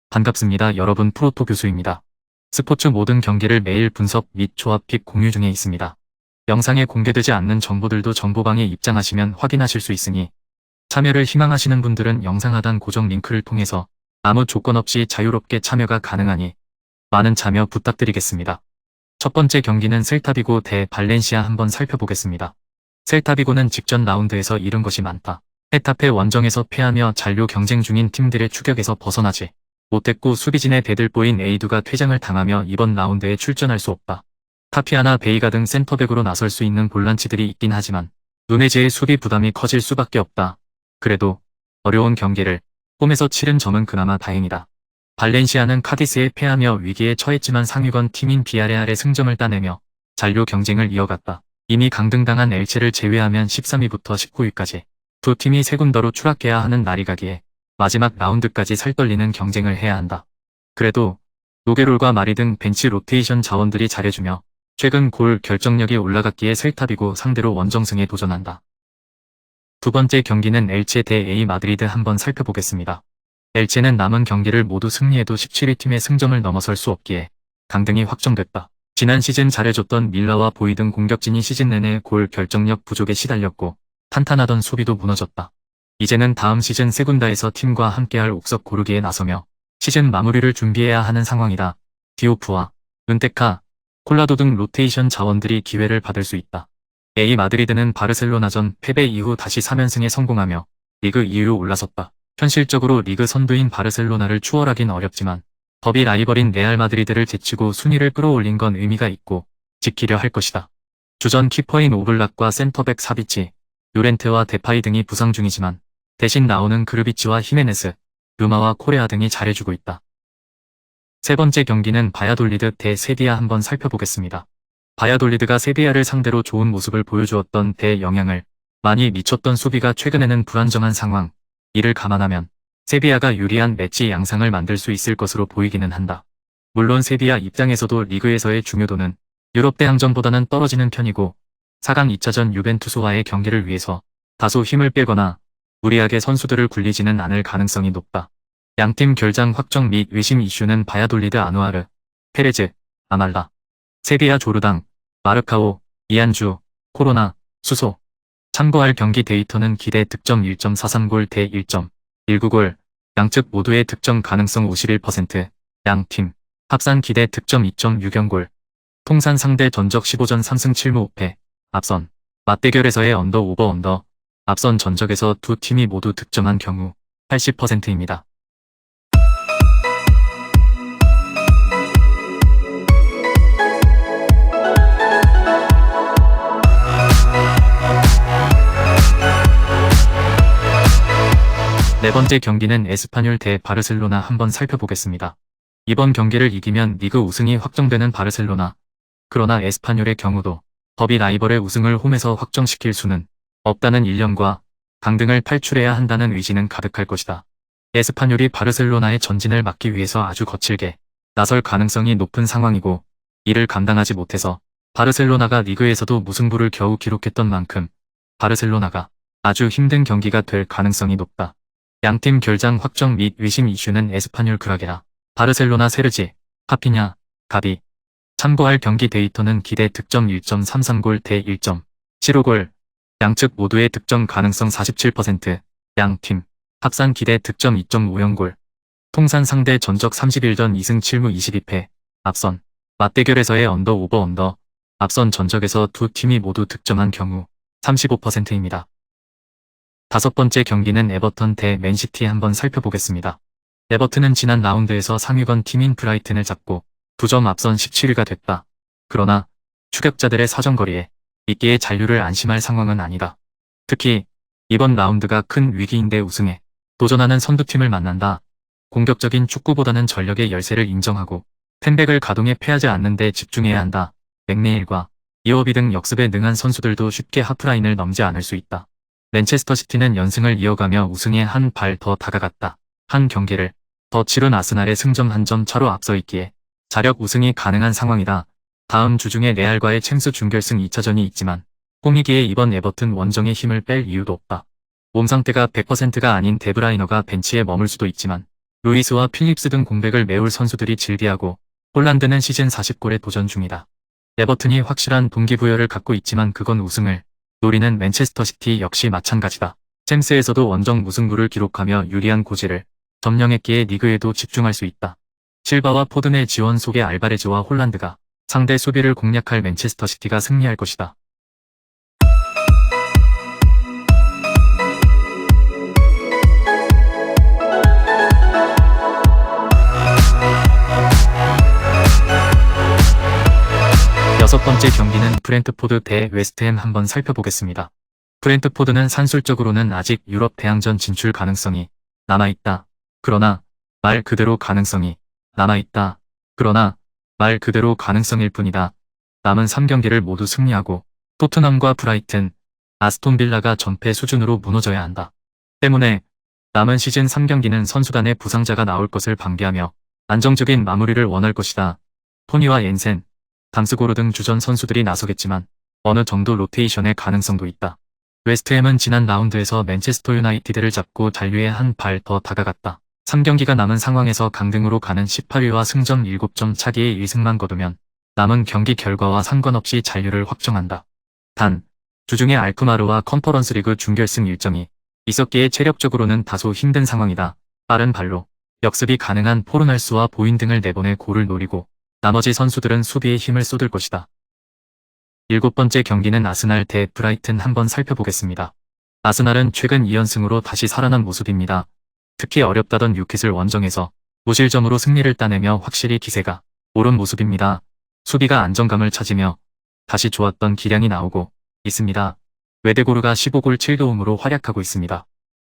반갑습니다. 여러분, 프로토 교수입니다. 스포츠 모든 경기를 매일 분석 및 조합 픽 공유 중에 있습니다. 영상에 공개되지 않는 정보들도 정보방에 입장하시면 확인하실 수 있으니 참여를 희망하시는 분들은 영상 하단 고정 링크를 통해서 아무 조건 없이 자유롭게 참여가 가능하니 많은 참여 부탁드리겠습니다. 첫 번째 경기는 셀타비고 대 발렌시아 한번 살펴보겠습니다. 셀타비고는 직전 라운드에서 잃은 것이 많다. 헤타페 원정에서 패하며 잔류 경쟁 중인 팀들의 추격에서 벗어나지 못했고 수비진의 대들보인 에이두가 퇴장을 당하며 이번 라운드에 출전할 수 없다. 타피아나 베이가 등 센터백으로 나설 수 있는 볼란치들이 있긴 하지만 누네즈의 수비 부담이 커질 수밖에 없다. 그래도 어려운 경기를 홈에서 치른 점은 그나마 다행이다. 발렌시아는 카디스에 패하며 위기에 처했지만 상위권 팀인 비아레알의 승점을 따내며 잔류 경쟁을 이어갔다. 이미 강등당한 엘체를 제외하면 13위부터 19위까지 두 팀이 세 군더로 추락해야 하는 날이 가기에 마지막 라운드까지 살떨리는 경쟁을 해야 한다. 그래도 노게롤과 마리 등 벤치 로테이션 자원들이 잘해주며 최근 골 결정력이 올라갔기에 셀타비고 상대로 원정승에 도전한다. 두 번째 경기는 엘체 대 A 마드리드 한번 살펴보겠습니다. 엘체는 남은 경기를 모두 승리해도 17위 팀의 승점을 넘어설 수 없기에 강등이 확정됐다. 지난 시즌 잘해줬던 밀라와 보이 등 공격진이 시즌 내내 골 결정력 부족에 시달렸고 탄탄하던 수비도 무너졌다. 이제는 다음 시즌 세군다에서 팀과 함께할 옥석 고르기에 나서며 시즌 마무리를 준비해야 하는 상황이다. 디오프와 은테카, 콜라도 등 로테이션 자원들이 기회를 받을 수 있다. A 마드리드는 바르셀로나전 패배 이후 다시 3연승에 성공하며 리그 2위로 올라섰다. 현실적으로 리그 선두인 바르셀로나를 추월하긴 어렵지만 더비 라이벌인 레알 마드리드를 제치고 순위를 끌어올린 건 의미가 있고 지키려 할 것이다. 주전 키퍼인 오블락과 센터백 사비치, 요렌테와 데파이 등이 부상 중이지만 대신 나오는 그르비치와 히메네스, 르마와 코레아 등이 잘해주고 있다. 세 번째 경기는 바야돌리드 대 세비야 한번 살펴보겠습니다. 바야돌리드가 세비야를 상대로 좋은 모습을 보여주었던 데 영향을 많이 미쳤던 수비가 최근에는 불안정한 상황, 이를 감안하면 세비야가 유리한 매치 양상을 만들 수 있을 것으로 보이기는 한다. 물론 세비야 입장에서도 리그에서의 중요도는 유럽 대항전보다는 떨어지는 편이고 4강 2차전 유벤투스와의 경기를 위해서 다소 힘을 빼거나 무리하게 선수들을 굴리지는 않을 가능성이 높다. 양팀 결장 확정 및 외심 이슈는 바야돌리드 아누아르, 페레즈, 아말라, 세비야 조르당, 마르카오, 이안주, 코로나, 수소. 참고할 경기 데이터는 기대 득점 1.43골 대 1.19골, 양측 모두의 득점 가능성 51%, 양팀 합산 기대 득점 2.6연골, 통산 상대 전적 15전 3승 7무 5패, 앞선 맞대결에서의 언더 오버 언더, 앞선 전적에서 두 팀이 모두 득점한 경우 80%입니다. 네 번째 경기는 에스파뇰 대 바르셀로나 한번 살펴보겠습니다. 이번 경기를 이기면 리그 우승이 확정되는 바르셀로나, 그러나 에스파뇰의 경우도 더비 라이벌의 우승을 홈에서 확정시킬 수는 없다는 일념과 강등을 탈출해야 한다는 의지는 가득할 것이다. 에스파뇰이 바르셀로나의 전진을 막기 위해서 아주 거칠게 나설 가능성이 높은 상황이고 이를 감당하지 못해서 바르셀로나가 리그에서도 무승부를 겨우 기록했던 만큼 바르셀로나가 아주 힘든 경기가 될 가능성이 높다. 양팀 결장 확정 및 외심 이슈는 에스파뇰 그라게라, 바르셀로나 세르지, 파피냐, 가비. 참고할 경기 데이터는 기대 득점 1.33골 대 1.75골, 양측 모두의 득점 가능성 47%, 양팀 합산 기대 득점 2.5연골, 통산 상대 전적 31전 2승 7무 22패, 앞선 맞대결에서의 언더 오버 언더, 앞선 전적에서 두 팀이 모두 득점한 경우 35%입니다. 다섯 번째 경기는 에버턴 대 맨시티 한번 살펴보겠습니다. 에버튼은 지난 라운드에서 상위권 팀인 브라이튼을 잡고 2점 앞선 17위가 됐다. 그러나 추격자들의 사정거리에 있기에 잔류를 안심할 상황은 아니다. 특히 이번 라운드가 큰 위기인데 우승에 도전하는 선두팀을 만난다. 공격적인 축구보다는 전력의 열세를 인정하고 텐백을 가동해 패하지 않는 데 집중해야 한다. 맥네일과 이어비 등 역습에 능한 선수들도 쉽게 하프라인을 넘지 않을 수 있다. 맨체스터 시티는 연승을 이어가며 우승에 한 발 더 다가갔다. 한 경기를 더 치른 아스날의 승점 1점 차로 앞서 있기에 자력 우승이 가능한 상황이다. 다음 주 중에 레알과의 챔스 준결승 2차전이 있지만 홈이기에 이번 에버튼 원정의 힘을 뺄 이유도 없다. 몸 상태가 100%가 아닌 데브라이너가 벤치에 머물 수도 있지만 루이스와 필립스 등 공백을 메울 선수들이 즐비하고 홀란드는 시즌 40골에 도전 중이다. 에버튼이 확실한 동기부여를 갖고 있지만 그건 우승을 노리는 맨체스터 시티 역시 마찬가지다. 챔스에서도 원정 무승부를 기록하며 유리한 고지를 점령했기에 리그에도 집중할 수 있다. 실바와 포든의 지원 속에 알바레즈와 홀란드가 상대 수비를 공략할 맨체스터 시티가 승리할 것이다. 여섯 번째 경기는 브렌트포드 대 웨스트햄 한번 살펴보겠습니다. 브렌트포드는 산술적으로는 아직 유럽 대항전 진출 가능성이 남아있다. 그러나 말 그대로 가능성이 남아있다. 그러나 말 그대로 가능성일 뿐이다. 남은 3경기를 모두 승리하고 토트넘과 브라이튼, 아스톤 빌라가 전패 수준으로 무너져야 한다. 때문에 남은 시즌 3경기는 선수단의 부상자가 나올 것을 방기하며 안정적인 마무리를 원할 것이다. 토니와 옌센, 담스고르 등 주전 선수들이 나서겠지만 어느 정도 로테이션의 가능성도 있다. 웨스트햄은 지난 라운드에서 맨체스터 유나이티드를 잡고 잔류에 한 발 더 다가갔다. 3경기가 남은 상황에서 강등으로 가는 18위와 승점 7점 차기의 1승만 거두면 남은 경기 결과와 상관없이 잔류를 확정한다. 단, 주중에 알크마르와 컨퍼런스 리그 준결승 일정이 있었기에 체력적으로는 다소 힘든 상황이다. 빠른 발로 역습이 가능한 포르날스와 보인 등을 내보내 골을 노리고 나머지 선수들은 수비에 힘을 쏟을 것이다. 7번째 경기는 아스날 대 브라이튼 한번 살펴보겠습니다. 아스날은 최근 2연승으로 다시 살아난 모습입니다. 특히 어렵다던 뉴캐슬 원정에서 무실점으로 승리를 따내며 확실히 기세가 오른 모습입니다. 수비가 안정감을 찾으며 다시 좋았던 기량이 나오고 있습니다. 웨데고르가 15골 7도움으로 활약하고 있습니다.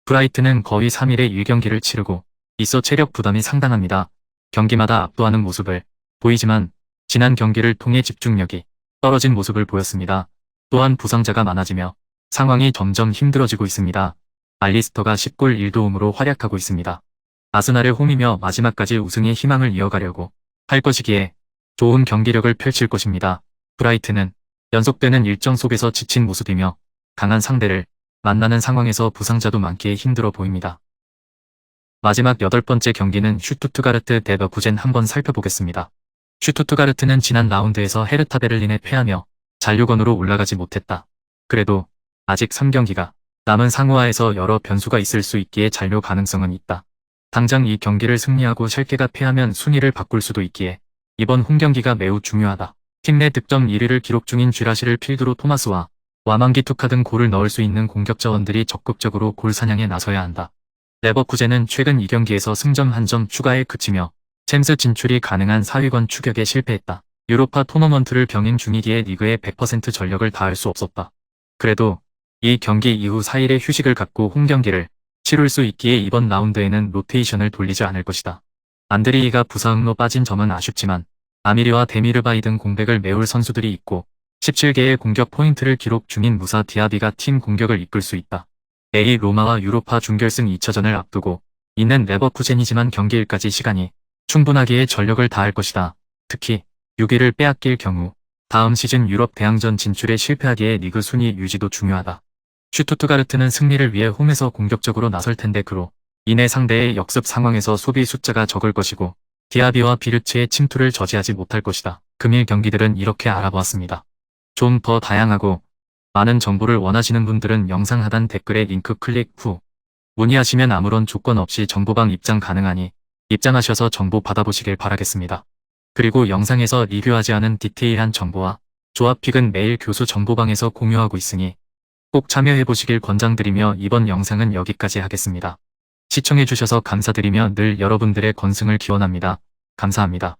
브라이튼은 거의 3일에 1경기를 치르고 있어 체력 부담이 상당합니다. 경기마다 압도하는 모습을 보이지만 지난 경기를 통해 집중력이 떨어진 모습을 보였습니다. 또한 부상자가 많아지며 상황이 점점 힘들어지고 있습니다. 알리스터가 10골 1도움으로 활약하고 있습니다. 아스날의 홈이며 마지막까지 우승의 희망을 이어가려고 할 것이기에 좋은 경기력을 펼칠 것입니다. 브라이튼은 연속되는 일정 속에서 지친 모습이며 강한 상대를 만나는 상황에서 부상자도 많기에 힘들어 보입니다. 마지막 8번째 경기는 슈투트가르트 대 레버쿠젠 한번 살펴보겠습니다. 슈투트가르트는 지난 라운드에서 헤르타 베를린에 패하며 잔류권으로 올라가지 못했다. 그래도 아직 3경기가 남은 상호화에서 여러 변수가 있을 수 있기에 잔류 가능성은 있다. 당장 이 경기를 승리하고 샬케가 패하면 순위를 바꿀 수도 있기에 이번 홈경기가 매우 중요하다. 팀 내 득점 1위를 기록 중인 쥐라시를 필두로 토마스와 와망기 투카 등 골을 넣을 수 있는 공격 자원들이 적극적으로 골 사냥에 나서야 한다. 레버쿠젠은 최근 2경기에서 승점 1점 추가에 그치며 챔스 진출이 가능한 4위권 추격에 실패했다. 유로파 토너먼트를 병행 중이기에 리그에 100% 전력을 다할 수 없었다. 그래도 이 경기 이후 4일의 휴식을 갖고 홈경기를 치룰 수 있기에 이번 라운드에는 로테이션을 돌리지 않을 것이다. 안드리이가 부상으로 빠진 점은 아쉽지만 아미리와 데미르바이 등 공백을 메울 선수들이 있고 17개의 공격 포인트를 기록 중인 무사 디아비가 팀 공격을 이끌 수 있다. A 로마와 유로파 준결승 2차전을 앞두고 있는 레버쿠젠이지만 경기일까지 시간이 충분하기에 전력을 다할 것이다. 특히 6위를 빼앗길 경우 다음 시즌 유럽 대항전 진출에 실패하기에 리그 순위 유지도 중요하다. 슈투트가르트는 승리를 위해 홈에서 공격적으로 나설 텐데 그로 인해 상대의 역습 상황에서 소비 숫자가 적을 것이고 디아비와 비르츠의 침투를 저지하지 못할 것이다. 금일 경기들은 이렇게 알아보았습니다. 좀 더 다양하고 많은 정보를 원하시는 분들은 영상 하단 댓글에 링크 클릭 후 문의하시면 아무런 조건 없이 정보방 입장 가능하니 입장하셔서 정보 받아보시길 바라겠습니다. 그리고 영상에서 리뷰하지 않은 디테일한 정보와 조합픽은 매일 교수 정보방에서 공유하고 있으니 꼭 참여해보시길 권장드리며 이번 영상은 여기까지 하겠습니다. 시청해주셔서 감사드리며 늘 여러분들의 건승을 기원합니다. 감사합니다.